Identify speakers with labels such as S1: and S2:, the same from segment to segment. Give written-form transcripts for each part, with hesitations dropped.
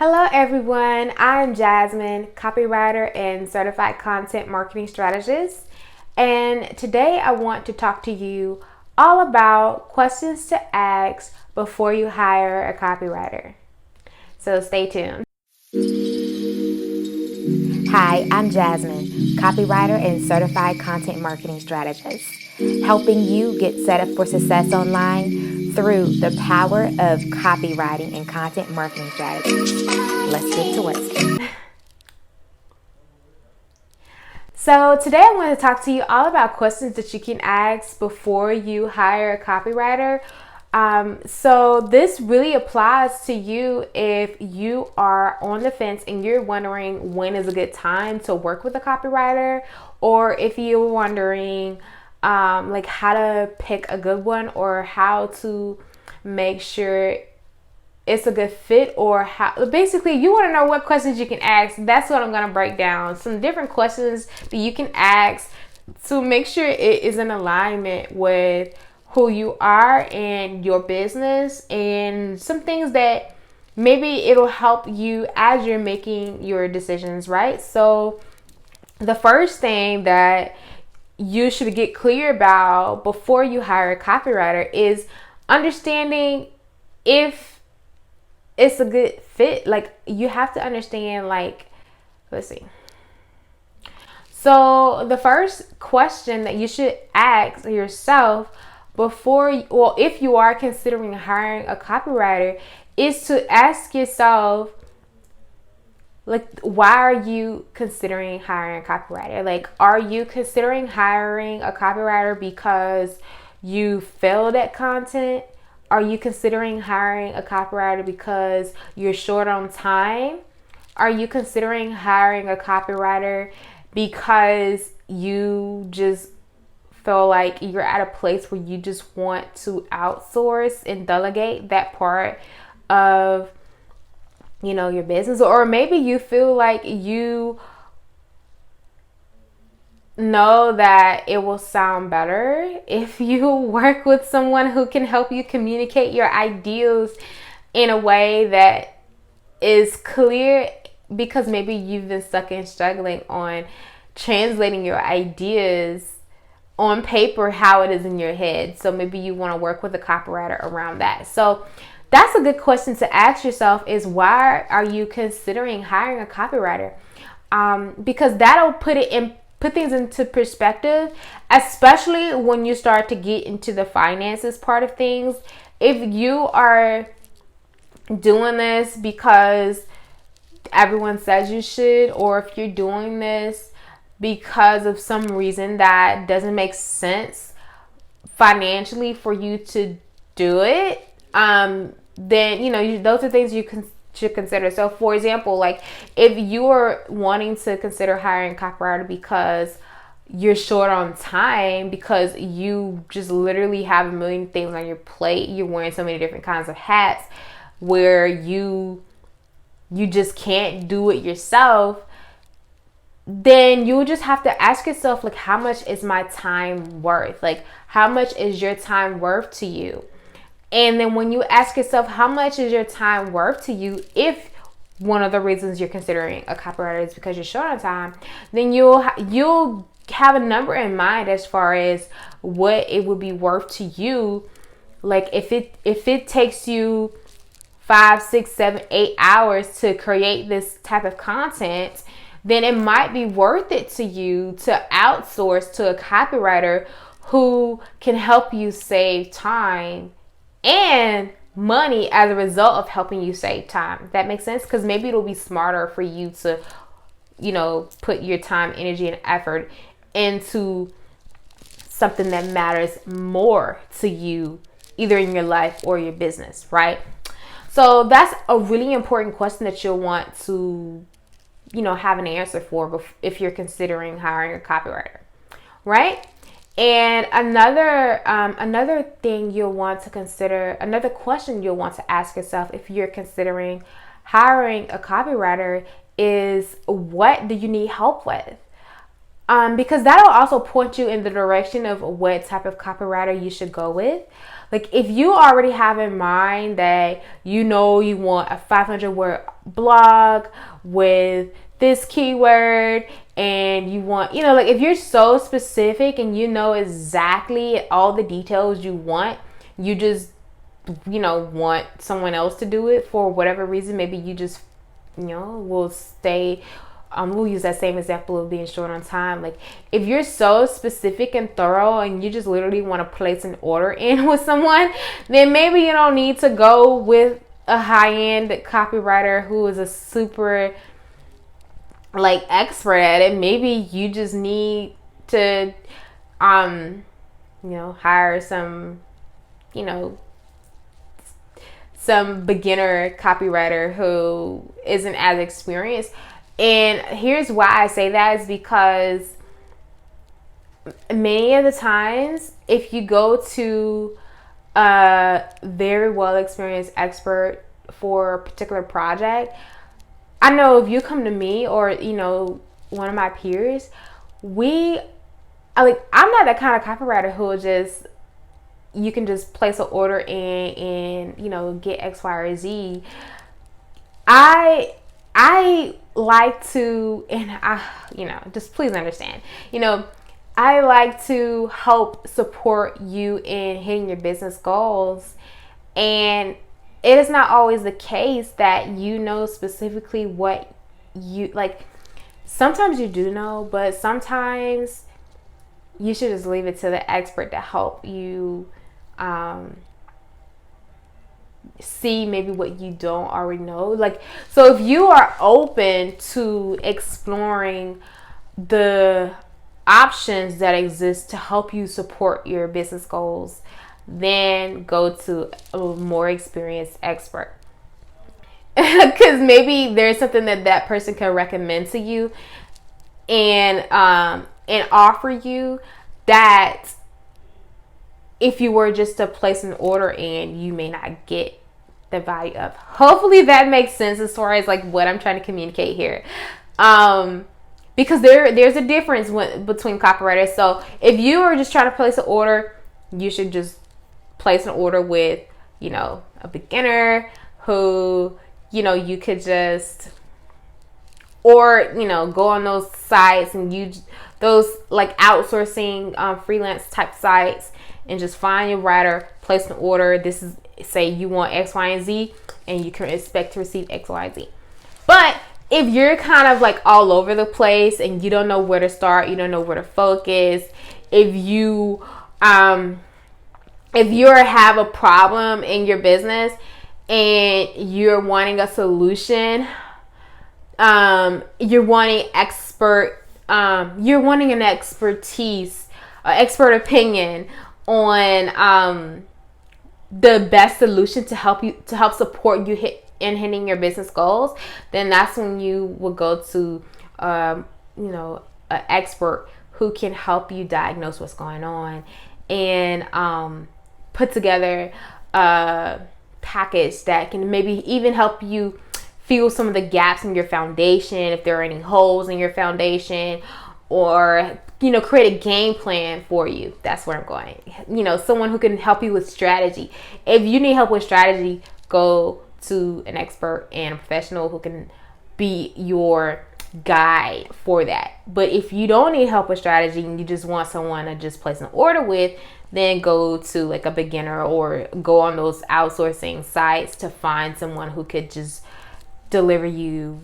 S1: Hello everyone, I'm Jasmine, copywriter and certified content marketing strategist. And today I want to talk to you all about questions to ask before you hire a copywriter. So stay tuned. Hi, I'm Jasmine, copywriter and certified content marketing strategist, helping you get set up for success online through the power of copywriting and content marketing strategies. Let's get to it. So today I want to talk to you all about questions that you can ask before you hire a copywriter. So this really applies to you if you are on the fence and you're wondering when is a good time to work with a copywriter, or if you're wondering like how to pick a good one, or how to make sure it's a good fit, or how basically you want to know what questions you can ask. That's what I'm going to break down. Some different questions that you can ask to make sure it is in alignment with who you are and your business, and some things that maybe it'll help you as you're making your decisions, right? So the first thing that you should get clear about before you hire a copywriter is understanding if it's a good fit. Like, you have to understand, like, let's see. So the first question that you should ask yourself if you are considering hiring a copywriter, is to ask yourself, like, why are you considering hiring a copywriter? Like, are you considering hiring a copywriter because you failed at content? Are you considering hiring a copywriter because you're short on time? Are you considering hiring a copywriter because you just feel like you're at a place where you just want to outsource and delegate that part of your business? Or maybe you feel like you know that it will sound better if you work with someone who can help you communicate your ideas in a way that is clear, because maybe you've been stuck and struggling on translating your ideas on paper how it is in your head. So maybe you want to work with a copywriter around that. So that's a good question to ask yourself, is why are you considering hiring a copywriter? Because that'll put things into perspective, especially when you start to get into the finances part of things. If you are doing this because everyone says you should, or if you're doing this because of some reason that doesn't make sense financially for you to do it, then those are things you should consider. So for example, like, if you're wanting to consider hiring a copywriter because you're short on time, because you just literally have a million things on your plate, you're wearing so many different kinds of hats where you just can't do it yourself, then you just have to ask yourself, like, how much is my time worth? Like, how much is your time worth to you? And then when you ask yourself how much is your time worth to you, if one of the reasons you're considering a copywriter is because you're short on time, then you'll have a number in mind as far as what it would be worth to you. Like, if it takes you 5, 6, 7, 8 hours to create this type of content, then it might be worth it to you to outsource to a copywriter who can help you save time and money as a result of helping you save time. That makes sense? Because maybe it'll be smarter for you to, put your time, energy, and effort into something that matters more to you, either in your life or your business, right? So that's a really important question that you'll want to have an answer for if you're considering hiring a copywriter, right? And another thing you'll want to consider, another question you'll want to ask yourself if you're considering hiring a copywriter is, what do you need help with? Because that'll also point you in the direction of what type of copywriter you should go with. Like if you already have in mind that you want a 500 word blog with this keyword, and you want, like if you're so specific and you know exactly all the details you want, you just, want someone else to do it for whatever reason. Maybe you just, will stay. We'll use that same example of being short on time. Like if you're so specific and thorough and you just literally want to place an order in with someone, then maybe you don't need to go with a high-end copywriter who is a super expert at it. Maybe you just need to hire some beginner copywriter who isn't as experienced. And here's why I say that is because many of the times, if you go to a very well experienced expert for a particular project, I know if you come to me or, one of my peers, I'm not that kind of copywriter who will just, you can just place an order in and, get X, Y, or Z. I like to, and just please understand, I like to help support you in hitting your business goals. And it is not always the case that you know specifically what you like. Sometimes you do know, but sometimes you should just leave it to the expert to help you see maybe what you don't already know. So if you are open to exploring the options that exist to help you support your business goals, then go to a more experienced expert. Because maybe there's something that person can recommend to you and offer you that if you were just to place an order in, you may not get the value of. Hopefully that makes sense as far as what I'm trying to communicate here. Because there's a difference between copywriters. So if you are just trying to place an order, you should just place an order with, a beginner who, you could just, or, go on those sites and use those outsourcing freelance type sites and just find your writer, place an order. This is, say you want X, Y, and Z, and you can expect to receive X, Y, and Z. But if you're kind of all over the place and you don't know where to start, you don't know where to focus, if you have a problem in your business and you're wanting a solution, you're wanting an expert opinion on the best solution to help support you hitting your business goals, then that's when you will go to an expert who can help you diagnose what's going on and put together a package that can maybe even help you fill some of the gaps in your foundation, if there are any holes in your foundation, or create a game plan for you. That's where I'm going. Someone who can help you with strategy. If you need help with strategy, go to an expert and a professional who can be your guide for that. But if you don't need help with strategy and you just want someone to just place an order with, then go to a beginner or go on those outsourcing sites to find someone who could just deliver you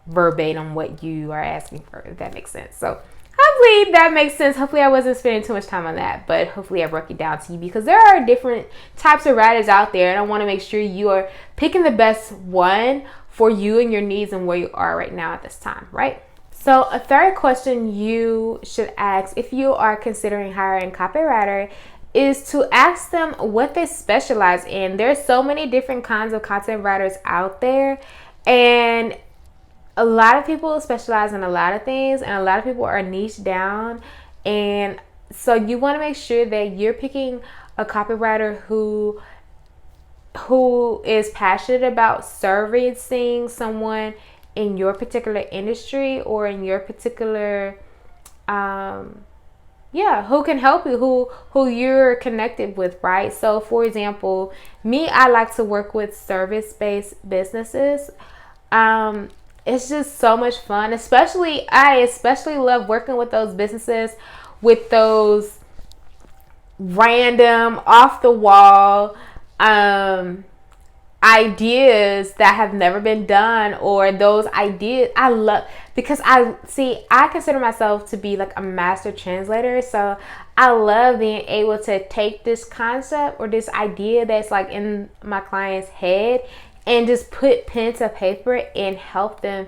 S1: verbatim what you are asking for, if that makes sense. So hopefully that makes sense. Hopefully I wasn't spending too much time on that, but hopefully I broke it down to you, because there are different types of writers out there, and I want to make sure you are picking the best one for you and your needs and where you are right now at this time, right? So a third question you should ask if you are considering hiring a copywriter is to ask them what they specialize in. There's so many different kinds of content writers out there, and a lot of people specialize in a lot of things, and a lot of people are niche down. And so you want to make sure that you're picking a copywriter who is passionate about servicing someone in your particular industry or in your particular yeah, who can help you, who you're connected with, right? So for example, me, I like to work with service-based businesses. It's just so much fun. I especially love working with those businesses with those random, off the wall ideas that have never been done, or those ideas I love, because I consider myself to be like a master translator. So I love being able to take this concept or this idea that's like in my client's head and just put pen to paper and help them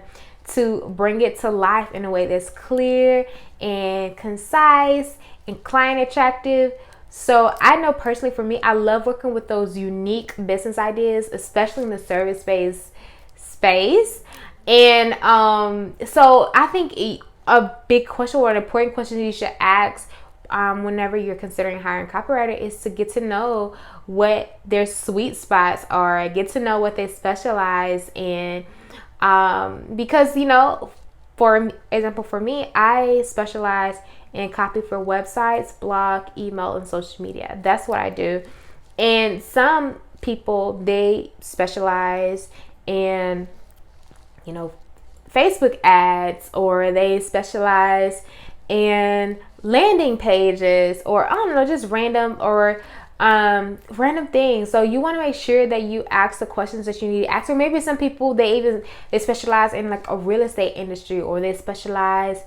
S1: to bring it to life in a way that's clear and concise and client attractive. So I know personally for me, I love working with those unique business ideas, especially in the service-based space. And so I think a big question or an important question you should ask whenever you're considering hiring a copywriter is to get to know what their sweet spots are, get to know what they specialize in. Because, for example, for me, I specialize in copy for websites, blog, email, and social media. That's what I do. And some people, they specialize in, Facebook ads, or they specialize in landing pages, or I don't know, just random things. So you want to make sure that you ask the questions that you need to ask. Or maybe some people, they specialize in like a real estate industry, or they specialize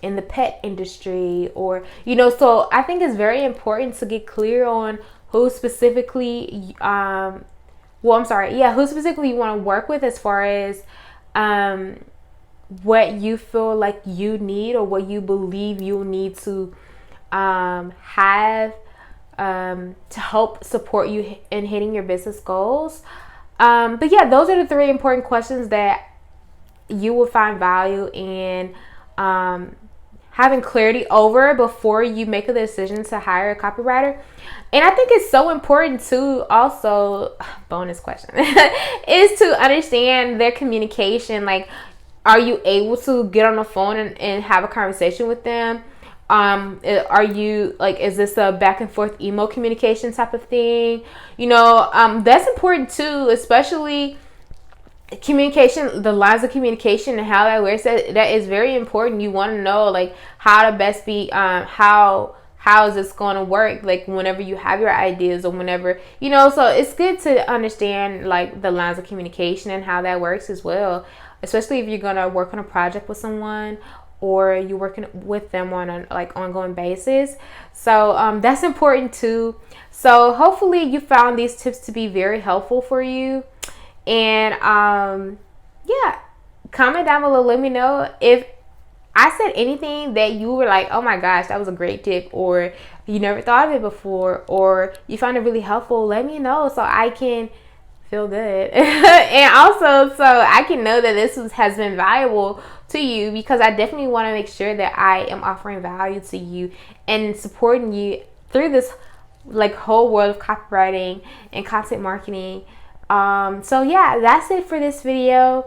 S1: in the pet industry, or so I think it's very important to get clear on who specifically you want to work with, as far as what you feel like you need, or what you believe you'll need to have to help support you in hitting your business goals. But yeah, those are the 3 important questions that you will find value in having clarity over before you make a decision to hire a copywriter. And I think it's so important to also, bonus question, is to understand their communication. Like, are you able to get on the phone and have a conversation with them? Are you like, is this a back and forth email communication type of thing? That's important too, especially communication, the lines of communication and how that works. That is very important. You want to know like how to best be, how is this going to work, like whenever you have your ideas, or whenever, so it's good to understand like the lines of communication and how that works as well, especially if you're going to work on a project with someone, or you're working with them on an like ongoing basis. So that's important too. So hopefully you found these tips to be very helpful for you. And yeah, comment down below, let me know if I said anything that you were like, oh my gosh, that was a great tip, or you never thought of it before, or you found it really helpful. Let me know so I can feel good and also so I can know that this has been valuable to you, because I definitely want to make sure that I am offering value to you and supporting you through this like whole world of copywriting and content marketing. So yeah, that's it for this video.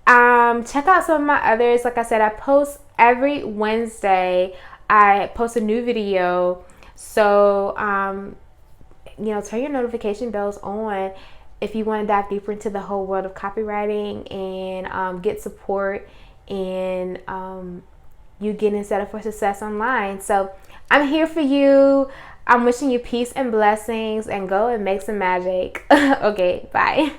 S1: Check out some of my others. Like I said, I post every Wednesday. I post a new video. So turn your notification bells on if you want to dive deeper into the whole world of copywriting and get support in you getting set up for success online. So I'm here for you. I'm wishing you peace and blessings, and go and make some magic. Okay, bye.